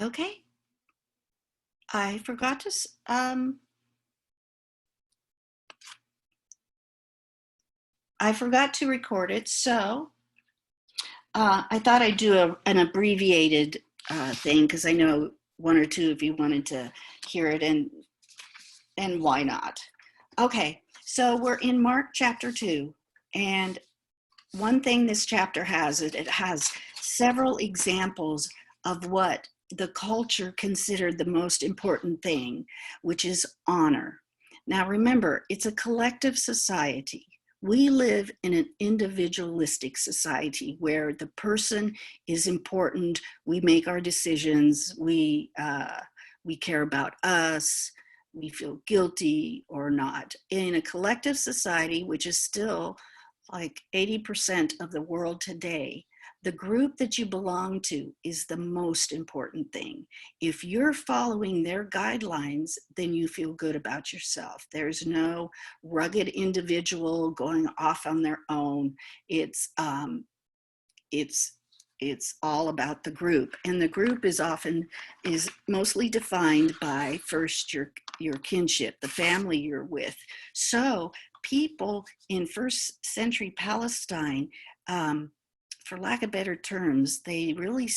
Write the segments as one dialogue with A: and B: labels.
A: Okay, I forgot to I forgot to record it, so I thought I'd do an abbreviated thing because I know one or two of you wanted to hear it, and why not? Okay, so we're in Mark chapter 2, and one thing this chapter has, it has several examples of what the culture considered the most important thing, which is honor. Now remember, it's a collective society. We live in an individualistic society where the person is important. We make our decisions. We care about us. We feel guilty or not. In a collective society, which is still like 80% of the world today, the group that you belong to is the most important thing. If you're following their guidelines, then you feel good about yourself. There's no rugged individual going off on their own. It's it's all about the group, and the group is mostly defined by first your kinship, the family you're with. So people in first century Palestine, for lack of better terms, they really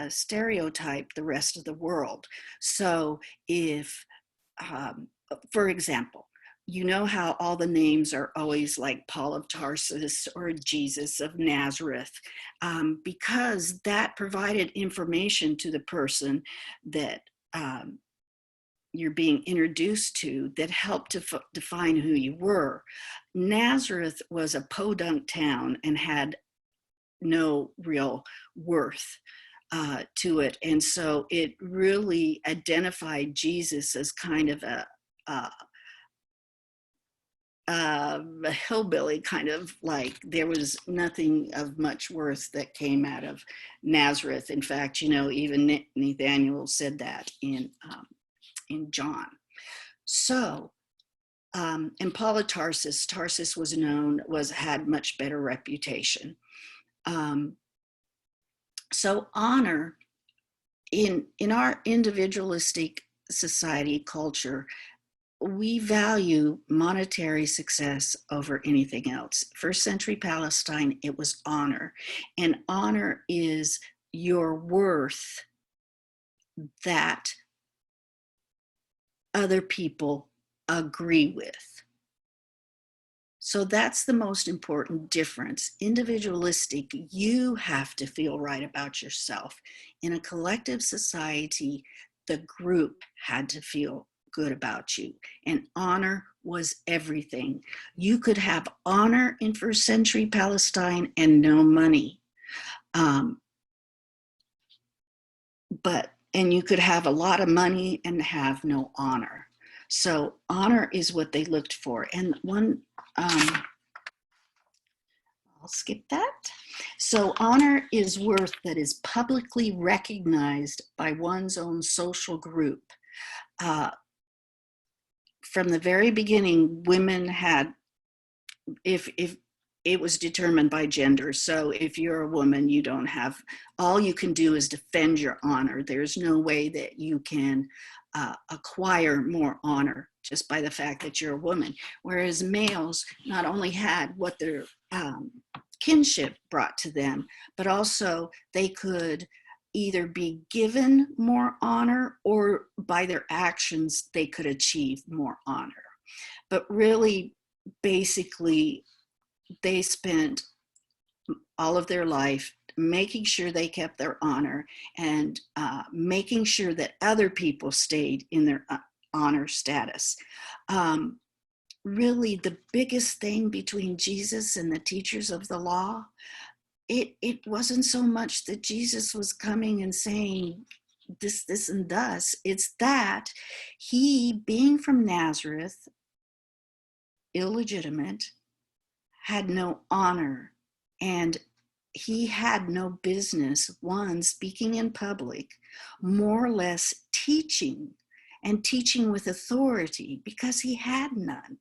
A: stereotype the rest of the world. So if, for example, you know how all the names are always like Paul of Tarsus or Jesus of Nazareth, because that provided information to the person that you're being introduced to that helped to define who you were. Nazareth was a podunk town and had no real worth to it. And so it really identified Jesus as kind of a hillbilly, kind of like there was nothing of much worth that came out of Nazareth. In fact, even Nathaniel said that in John. So, and Paul of Tarsus had much better reputation. So honor in our individualistic society culture, we value monetary success over anything else. First century Palestine, it was honor. And honor is your worth that other people agree with. So that's the most important difference. Individualistic, you have to feel right about yourself. In a collective society, the group had to feel good about you. And honor was everything. You could have honor in first century Palestine and no money. And you could have a lot of money and have no honor. So honor is what they looked for. And I'll skip that. So honor is worth that is publicly recognized by one's own social group. From the very beginning, women had, if it was determined by gender. So if you're a woman, all you can do is defend your honor. There's no way that you can acquire more honor just by the fact that you're a woman. Whereas males not only had what their kinship brought to them, but also they could either be given more honor or by their actions, they could achieve more honor. But really, basically, they spent all of their life making sure they kept their honor and making sure that other people stayed in their honor status. Really, the biggest thing between Jesus and the teachers of the law, it wasn't so much that Jesus was coming and saying this, and thus. It's that he, being from Nazareth, illegitimate, had no honor, and he had no business, one, speaking in public, more or less teaching, and teaching with authority, because he had none.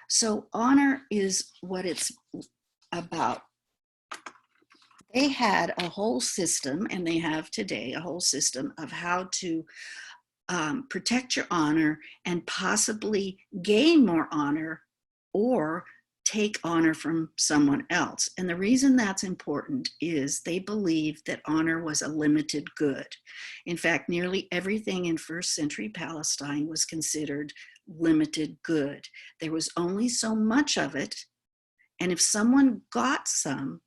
A: So honor is what it's about. They had a whole system, and they have today a whole system of how to protect your honor and possibly gain more honor or take honor from someone else. And the reason that's important is they believed that honor was a limited good. In fact, nearly everything in first century Palestine was considered limited good. There was only so much of it. And if someone got some,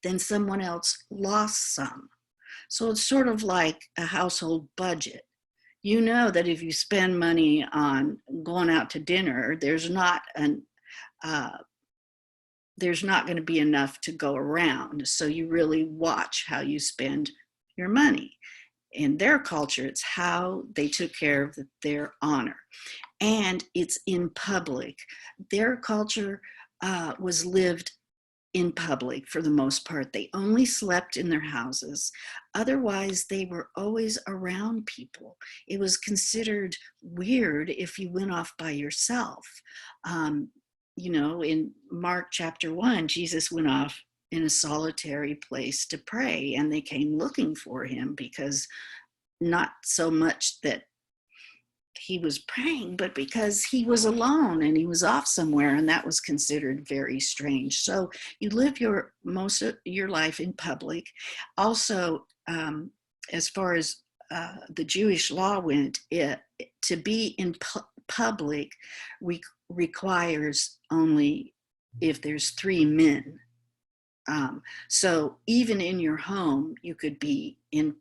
A: then someone else lost some. So it's sort of like a household budget. You know that if you spend money on going out to dinner, uh, there's not going to be enough to go around. So you really watch how you spend your money. In their culture, it's how they took care of their honor. And it's in public. Their culture was lived in public for the most part. They only slept in their houses. Otherwise, they were always around people. It was considered weird if you went off by yourself. In Mark chapter 1, Jesus went off in a solitary place to pray, and they came looking for him because not so much that he was praying, but because he was alone and he was off somewhere, and that was considered very strange. So you live most of your life in public. Also, as far as the Jewish law went, to be in public requires only if there's 3 men. So even in your home, you could be in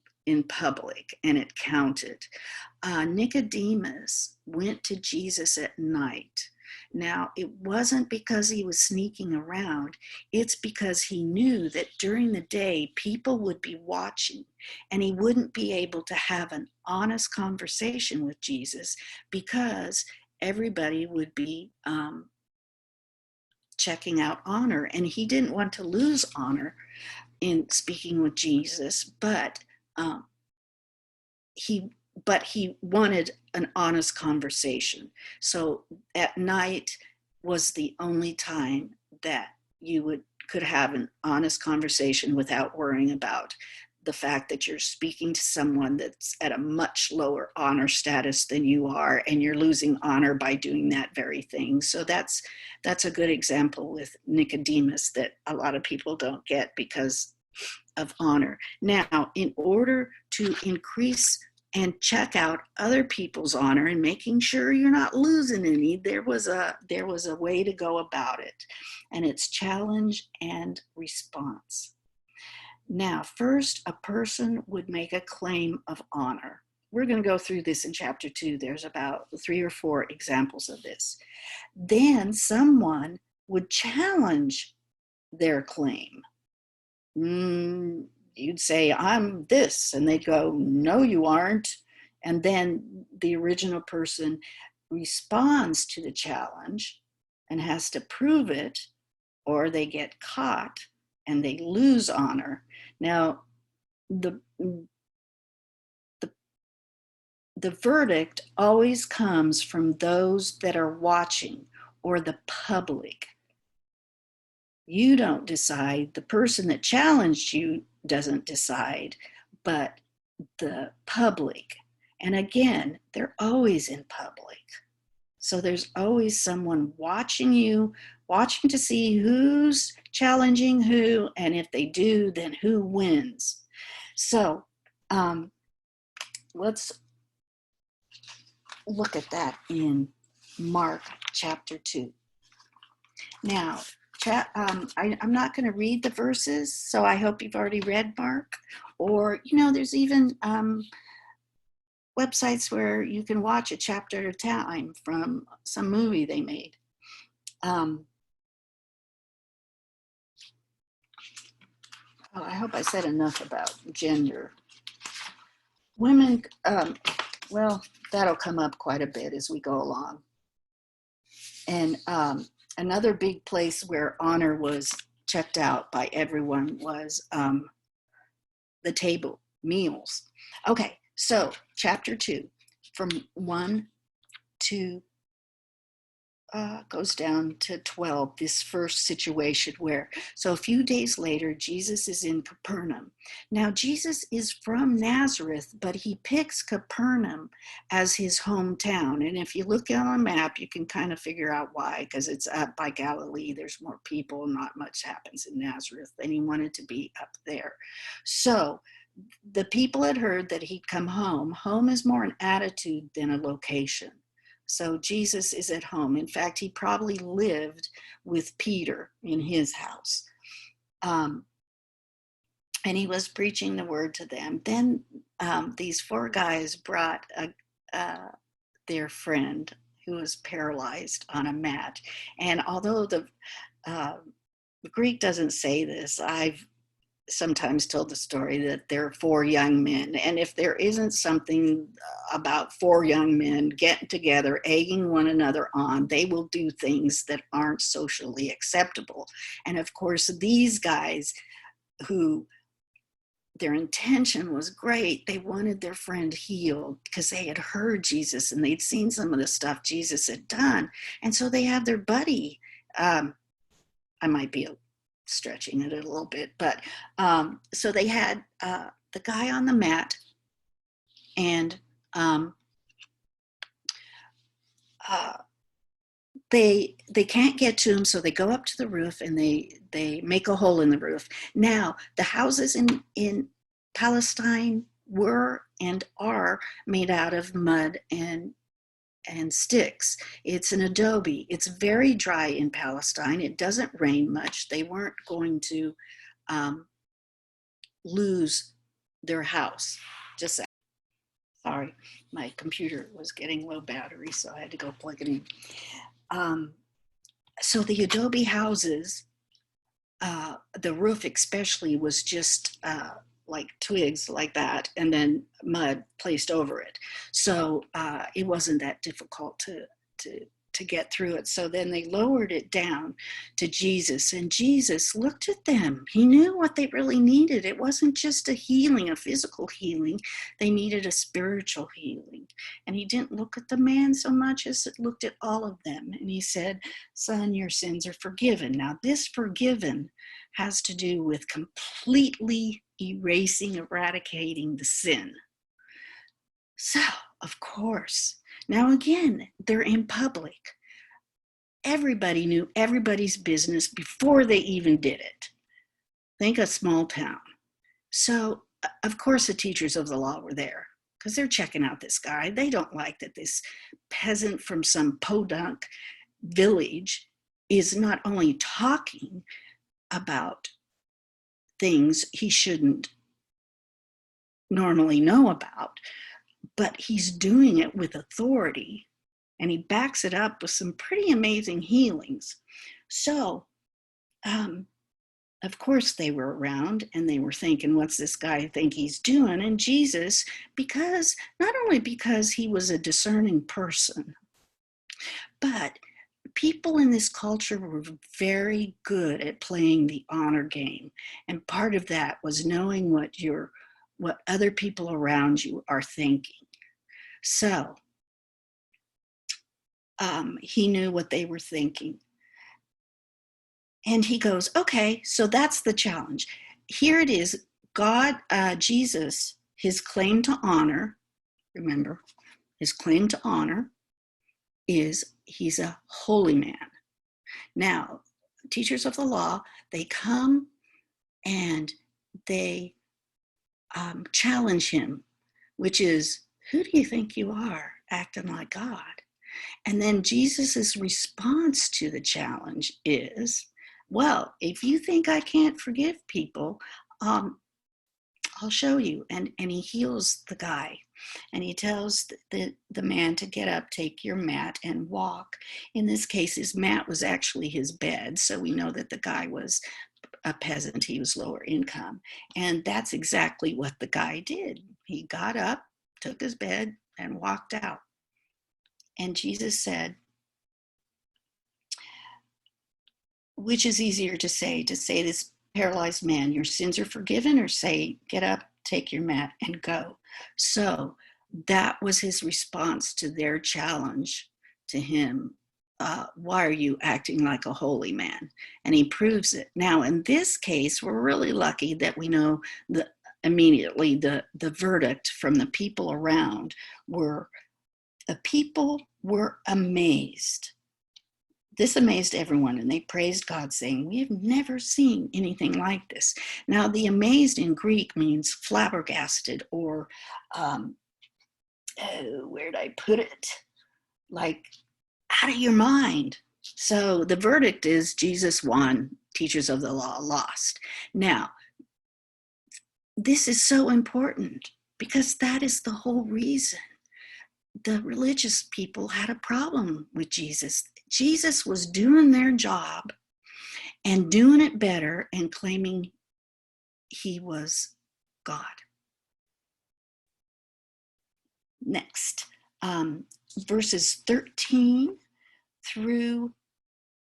A: public, and it counted. Nicodemus went to Jesus at night. Now, it wasn't because he was sneaking around. It's because he knew that during the day, people would be watching, and he wouldn't be able to have an honest conversation with Jesus because everybody would be checking out honor, and he didn't want to lose honor in speaking with Jesus, but he wanted an honest conversation. So at night was the only time that you could have an honest conversation without worrying about the fact that you're speaking to someone that's at a much lower honor status than you are, and you're losing honor by doing that very thing. So that's a good example with Nicodemus that a lot of people don't get because of honor. Now, in order to increase and check out other people's honor and making sure you're not losing any, there was a way to go about it, and it's challenge and response. Now, first, a person would make a claim of honor. We're going to go through this in chapter 2. There's about 3 or 4 examples of this. Then someone would challenge their claim. You'd say, I'm this, and they'd go, no, you aren't. And then the original person responds to the challenge and has to prove it, or they get caught and they lose honor. Now, the verdict always comes from those that are watching, or the public. You don't decide. The person that challenged you doesn't decide, but the public. And again, they're always in public. So there's always someone watching you, watching to see who's challenging who, and if they do, then who wins. So let's look at that in Mark chapter 2. Now, I'm not going to read the verses, so I hope you've already read Mark. Or, there's even websites where you can watch a chapter at a time from some movie they made. I hope I said enough about gender. Women, well, that'll come up quite a bit as we go along. And another big place where honor was checked out by everyone was the table, meals. Okay, so chapter 2, from 1 to goes down to 12, this first situation where, so a few days later, Jesus is in Capernaum. Now, Jesus is from Nazareth, but he picks Capernaum as his hometown. And if you look on a map, you can kind of figure out why, because it's up by Galilee. There's more people, not much happens in Nazareth, and he wanted to be up there. So the people had heard that he'd come home. Home is more an attitude than a location. So Jesus is at home. In fact, he probably lived with Peter in his house. And he was preaching the word to them. Then these four guys brought their friend who was paralyzed on a mat. And although the Greek doesn't say this, I've sometimes told the story that there are four young men, and if there isn't something about four young men getting together, egging one another on, they will do things that aren't socially acceptable. And of course, these guys, who their intention was great, they wanted their friend healed because they had heard Jesus and they'd seen some of the stuff Jesus had done, and so they have their buddy. I might be stretching it a little bit, but so they had the guy on the mat, and they can't get to him, so they go up to the roof and they make a hole in the roof. Now, the houses in Palestine were and are made out of mud and sticks. It's an adobe. It's very dry in Palestine. It doesn't rain much. They weren't going to lose their house. Just sorry, my computer was getting low battery, so I had to go plug it in. So the adobe houses, the roof especially, was just like twigs like that, and then mud placed over it. So it wasn't that difficult to get through it. So then they lowered it down to Jesus, and Jesus looked at them. He knew what they really needed. It wasn't just a healing, a physical healing. They needed a spiritual healing. And he didn't look at the man so much as it looked at all of them. And he said, "Son, your sins are forgiven." Now, this forgiven has to do with completely erasing, eradicating the sin. So, of course, now again, they're in public. Everybody knew everybody's business before they even did it. Think a small town. So, of course, the teachers of the law were there because they're checking out this guy. They don't like that this peasant from some podunk village is not only talking about things he shouldn't normally know about, but he's doing it with authority, and he backs it up with some pretty amazing healings. So, of course, they were around and they were thinking, what's this guy think he's doing? And Jesus, because not only because he was a discerning person, but people in this culture were very good at playing the honor game. And part of that was knowing what other people around you are thinking. So he knew what they were thinking. And he goes, okay, so that's the challenge. Here it is. God, Jesus, his claim to honor, remember, his claim to honor is he's a holy man. Now, teachers of the law, they come and they challenge him, which is, who do you think you are, acting like God? And then Jesus's response to the challenge is, well, if you think I can't forgive people, I'll show you. And he heals the guy. And he tells the man to get up, take your mat, and walk. In this case, his mat was actually his bed. So we know that the guy was a peasant. He was lower income. And that's exactly what the guy did. He got up, took his bed, and walked out. And Jesus said, which is easier to say this paralyzed man, your sins are forgiven, or say, get up, take your mat, and go? So that was his response to their challenge to him why are you acting like a holy man? And he proves it. Now, in this case, we're really lucky that we know immediately the verdict from the people around were, the people were amazed. This amazed everyone, and they praised God, saying, we have never seen anything like this. Now, the amazed in Greek means flabbergasted, or where'd I put it? Like out of your mind. So the verdict is Jesus won, teachers of the law lost. Now, this is so important because that is the whole reason the religious people had a problem with Jesus. Jesus was doing their job and doing it better and claiming he was God. Next, verses 13 through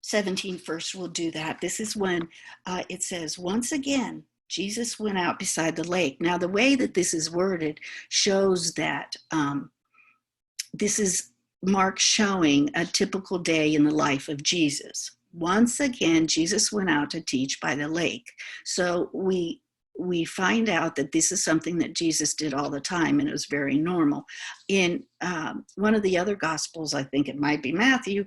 A: 17 first, we'll do that. This is when it says, once again, Jesus went out beside the lake. Now, the way that this is worded shows that this is Mark showing a typical day in the life of Jesus. Once again, Jesus went out to teach by the lake. So we find out that this is something that Jesus did all the time, and it was very normal. In one of the other Gospels, I think it might be Matthew,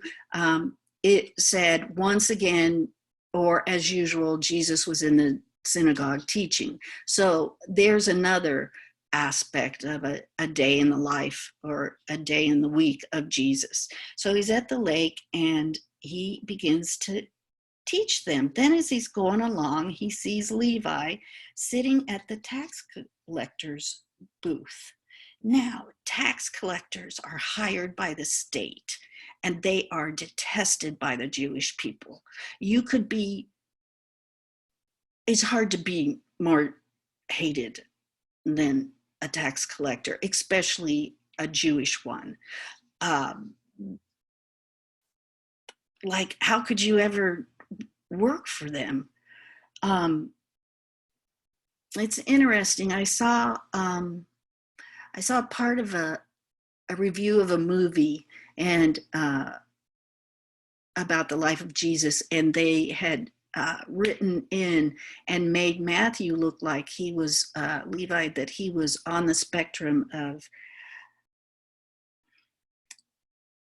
A: it said, once again, or as usual, Jesus was in the synagogue teaching. So there's another aspect of a day in the life or a day in the week of Jesus. So he's at the lake and he begins to teach them. Then as he's going along, he sees Levi sitting at the tax collector's booth. Now, tax collectors are hired by the state and they are detested by the Jewish people. It's hard to be more hated than a tax collector, especially a Jewish one. Like, how could you ever work for them? It's interesting. I saw part of a review of a movie and about the life of Jesus, and they had written in and made Matthew look like he was Levi, that he was on the spectrum of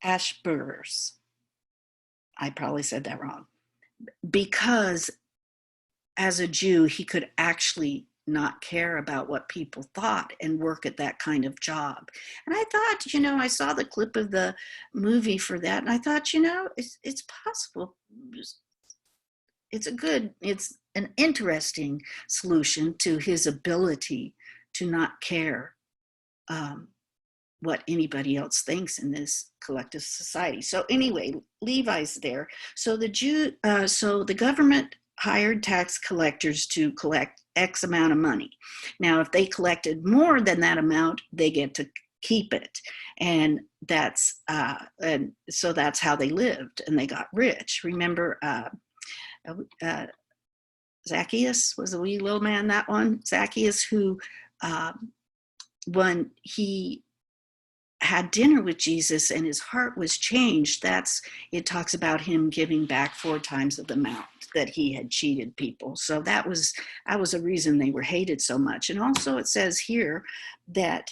A: Asperger's. I probably said that wrong. Because as a Jew, he could actually not care about what people thought and work at that kind of job. And I thought, I saw the clip of the movie for that, and I thought, it's possible. It's an interesting solution to his ability to not care what anybody else thinks in this collective society. So anyway, Levi's there. So the government hired tax collectors to collect X amount of money. Now, if they collected more than that amount, they get to keep it. And so that's how they lived, and they got rich. Remember, Zacchaeus was a wee little man, that one. Zacchaeus, who when he had dinner with Jesus and his heart was changed, it talks about him giving back 4 times of the amount that he had cheated people. So that was a reason they were hated so much. And also it says here that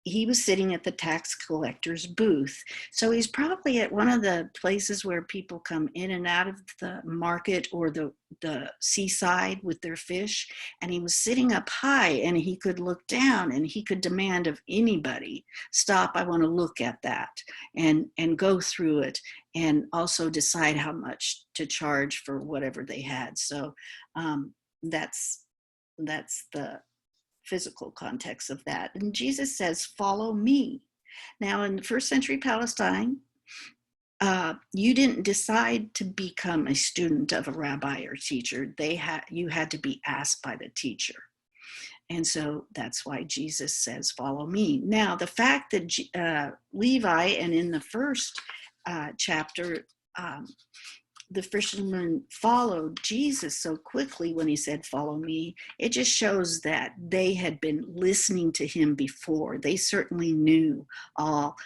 A: he was sitting at the tax collector's booth. So he's probably at one of the places where people come in and out of the market or the seaside with their fish. And he was sitting up high and he could look down and he could demand of anybody, stop, I want to look at that, and go through it, and also decide how much to charge for whatever they had. So that's the physical context of that. And Jesus says, follow me. Now, in the first century Palestine, you didn't decide to become a student of a rabbi or teacher. You had to be asked by the teacher. And so that's why Jesus says, follow me. Now, the fact that Levi, and in the first chapter, the fishermen followed Jesus so quickly when he said, "Follow me," it just shows that they had been listening to him before. They certainly knew all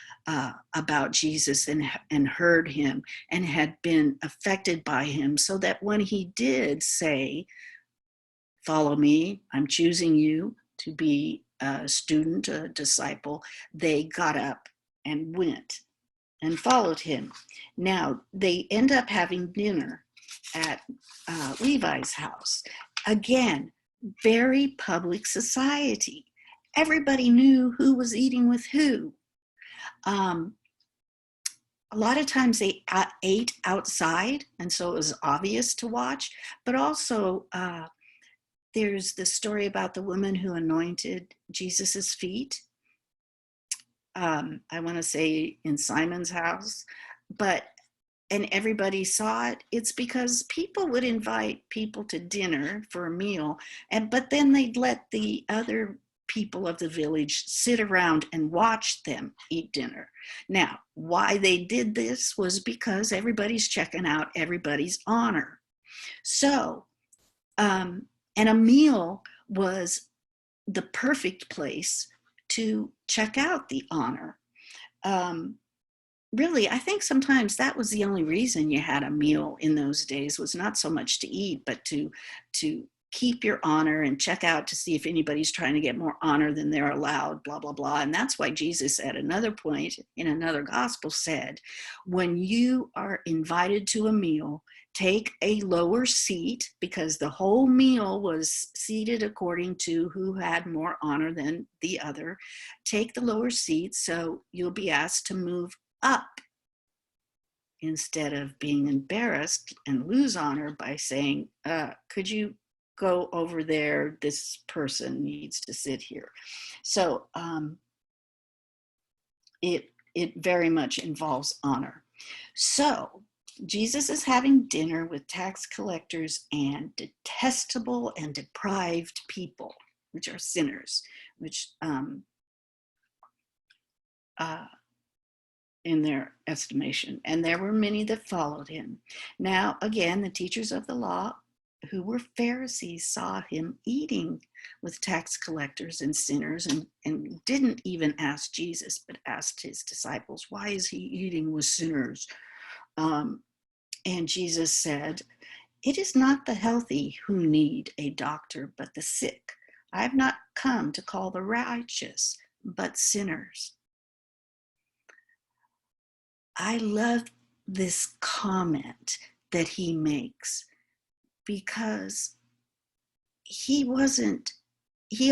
A: about Jesus and heard him and had been affected by him, so that when he did say, "Follow me, I'm choosing you to be a student, a disciple," they got up and went and followed him. Now, they end up having dinner at Levi's house. Again, very public society. Everybody knew who was eating with who. A lot of times they ate outside, and so it was obvious to watch, but also there's the story about the woman who anointed Jesus's feet. I want to say in Simon's house, and everybody saw it. It's because people would invite people to dinner for a meal, but then they'd let the other people of the village sit around and watch them eat dinner. Now, why they did this was because everybody's checking out everybody's honor. So, and a meal was the perfect place to check out the honor. Really, I think sometimes that was the only reason you had a meal in those days, was not so much to eat, but to keep your honor and check out to see if anybody's trying to get more honor than they're allowed, blah, blah, blah. And that's why Jesus at another point in another gospel said, when you are invited to a meal, take a lower seat, because the whole meal was seated according to who had more honor than the other. Take the lower seat so you'll be asked to move up instead of being embarrassed and lose honor by saying, could you go over there? This person needs to sit here. So it very much involves honor. So Jesus is having dinner with tax collectors and detestable and deprived people, which are sinners, which in their estimation. And there were many that followed him. Now, again, the teachers of the law, who were Pharisees, saw him eating with tax collectors and sinners, and didn't even ask Jesus, but asked his disciples, why is he eating with sinners? And Jesus said, it is not the healthy who need a doctor, but the sick. I have not come to call the righteous, but sinners. I love this comment that he makes, because he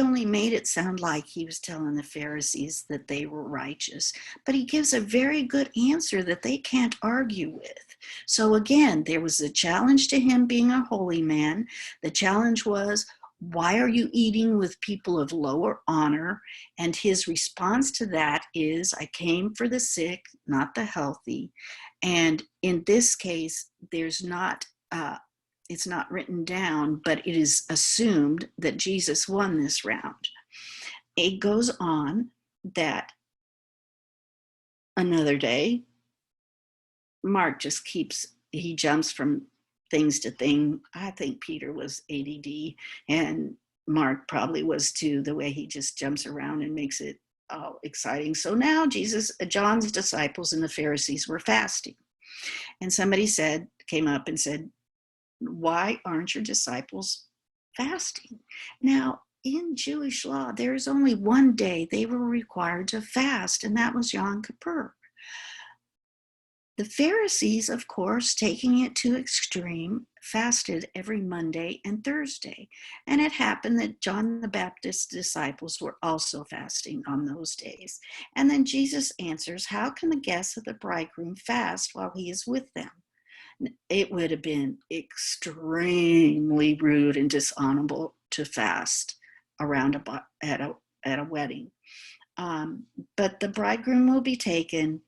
A: only made it sound like he was telling the Pharisees that they were righteous, but he gives a very good answer that they can't argue with. So again, there was a challenge to him being a holy man. The challenge was, why are you eating with people of lower honor? And his response to that is, I came for the sick, not the healthy. And in this case, it's not written down, but it is assumed that Jesus won this round. It goes on that another day, Mark just he jumps from things to thing. I think Peter was ADD, and Mark probably was too, the way he just jumps around and makes it all exciting. So now John's disciples and the Pharisees were fasting. And somebody came up and said, why aren't your disciples fasting? Now, in Jewish law, there is only one day they were required to fast, and that was Yom Kippur. The Pharisees, of course, taking it to extreme, fasted every Monday and Thursday. And it happened that John the Baptist's disciples were also fasting on those days. And then Jesus answers, how can the guests of the bridegroom fast while he is with them? It would have been extremely rude and dishonorable to fast around at a wedding. But the bridegroom will be taken,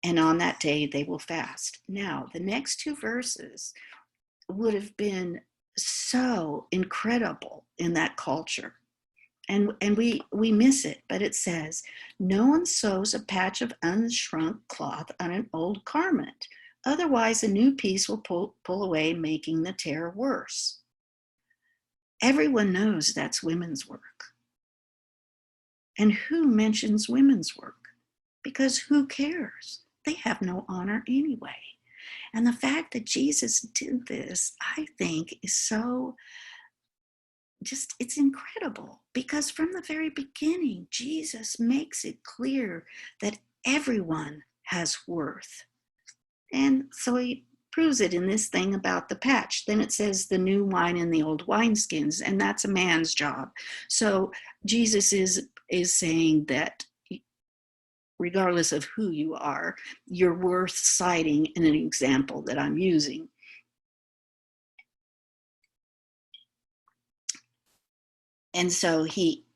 A: and on that day they will fast. Now, the next two verses would have been so incredible in that culture. And we miss it, but it says, no one sews a patch of unshrunk cloth on an old garment. Otherwise, a new piece will pull away, making the tear worse. Everyone knows that's women's work. And who mentions women's work? Because who cares? They have no honor anyway. And the fact that Jesus did this, I think, is so just, it's incredible, because from the very beginning, Jesus makes it clear that everyone has worth. And so he proves it in this thing about the patch. Then it says the new wine in the old wineskins, and that's a man's job. So Jesus is saying that regardless of who you are, you're worth citing in an example that I'm using. And so he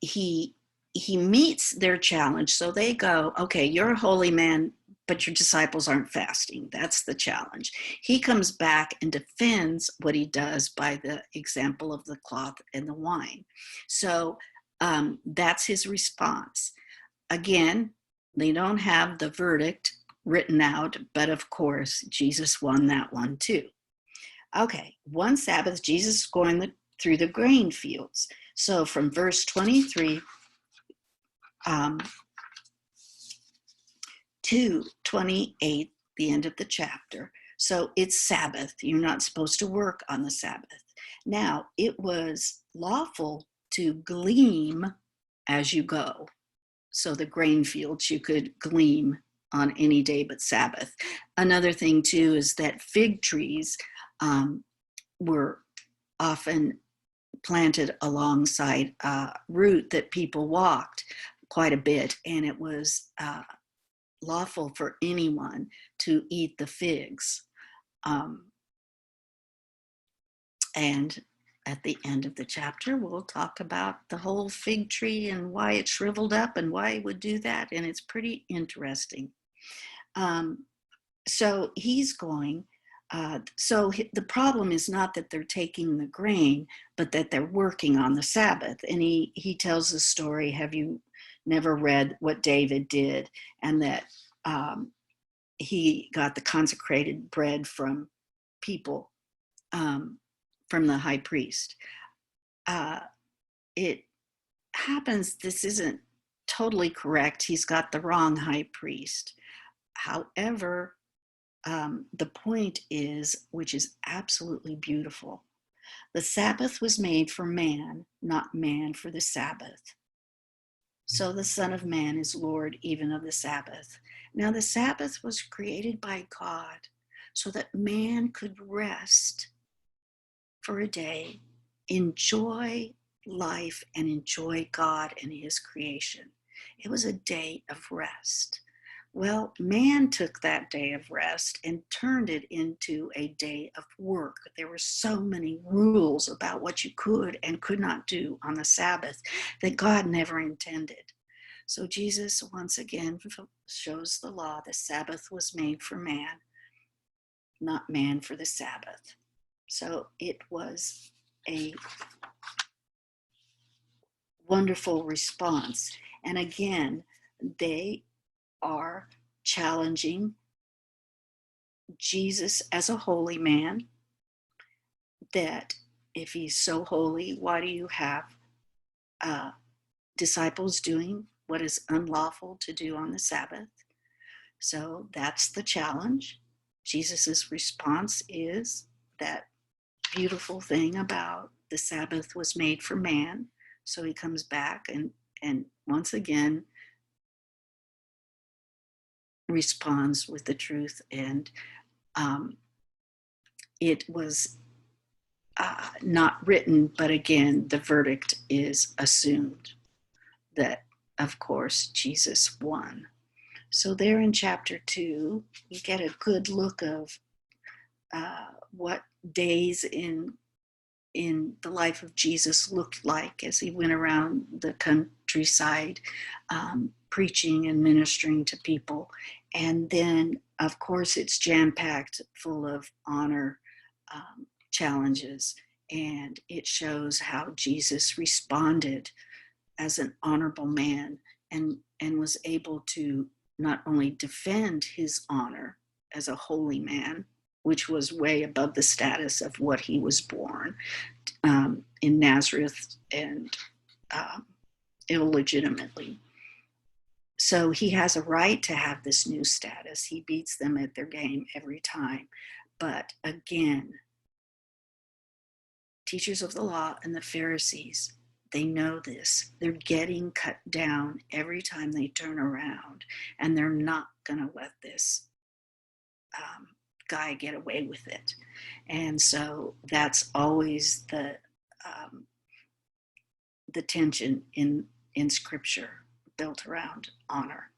A: meets their challenge. So they go, okay, you're a holy man, but your disciples aren't fasting. That's the challenge. He comes back and defends what he does by the example of the cloth and the wine. So that's his response. Again, they don't have the verdict written out, but of course, Jesus won that one too. Okay, one Sabbath, Jesus is going through the grain fields. So from verse 23 to 28, the end of the chapter. So it's Sabbath. You're not supposed to work on the Sabbath. Now, it was lawful to glean as you go. So the grain fields you could glean on any day but Sabbath. Another thing too is that fig trees were often planted alongside a route that people walked quite a bit, and it was lawful for anyone to eat the figs. And at the end of the chapter, we'll talk about the whole fig tree and why it shriveled up and why it would do that, and it's pretty interesting. So he's going, so the problem is not that they're taking the grain, but that they're working on the Sabbath. And he tells the story, have you never read what David did? And that he got the consecrated bread from people, from the high priest. It happens, this isn't totally correct. He's got the wrong high priest. However, the point is, which is absolutely beautiful, the Sabbath was made for man, not man for the Sabbath. So the Son of Man is Lord even of the Sabbath. Now the Sabbath was created by God so that man could rest for a day, enjoy life, and enjoy God and his creation. It was a day of rest. Well, man took that day of rest and turned it into a day of work. There were so many rules about what you could and could not do on the Sabbath that God never intended. So Jesus once again shows the law. The Sabbath was made for man, not man for the Sabbath. So it was a wonderful response. And again, they are challenging Jesus as a holy man, that if he's so holy, why do you have disciples doing what is unlawful to do on the Sabbath? So that's the challenge. Jesus's response is that beautiful thing about the Sabbath was made for man. So he comes back and once again responds with the truth. And it was not written, but again, the verdict is assumed that, of course, Jesus won. So there in chapter 2, you get a good look of what days in the life of Jesus looked like as he went around the countryside preaching and ministering to people. And then, of course, it's jam-packed full of honor challenges, and it shows how Jesus responded as an honorable man and was able to not only defend his honor as a holy man, which was way above the status of what he was born in Nazareth and illegitimately. So he has a right to have this new status. He beats them at their game every time. But again, teachers of the law and the Pharisees, they know this. They're getting cut down every time they turn around, and they're not going to let this guy get away with it. And so that's always the tension in Scripture, built around honor.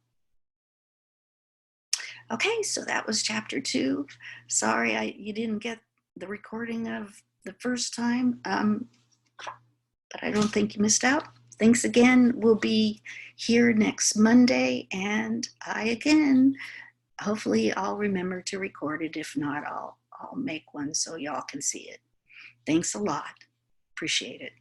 A: Okay, so that was chapter 2. Sorry you didn't get the recording of the first time, but I don't think you missed out. Thanks again. We'll be here next Monday, and hopefully I'll remember to record it. If not, I'll make one so y'all can see it. Thanks a lot. Appreciate it.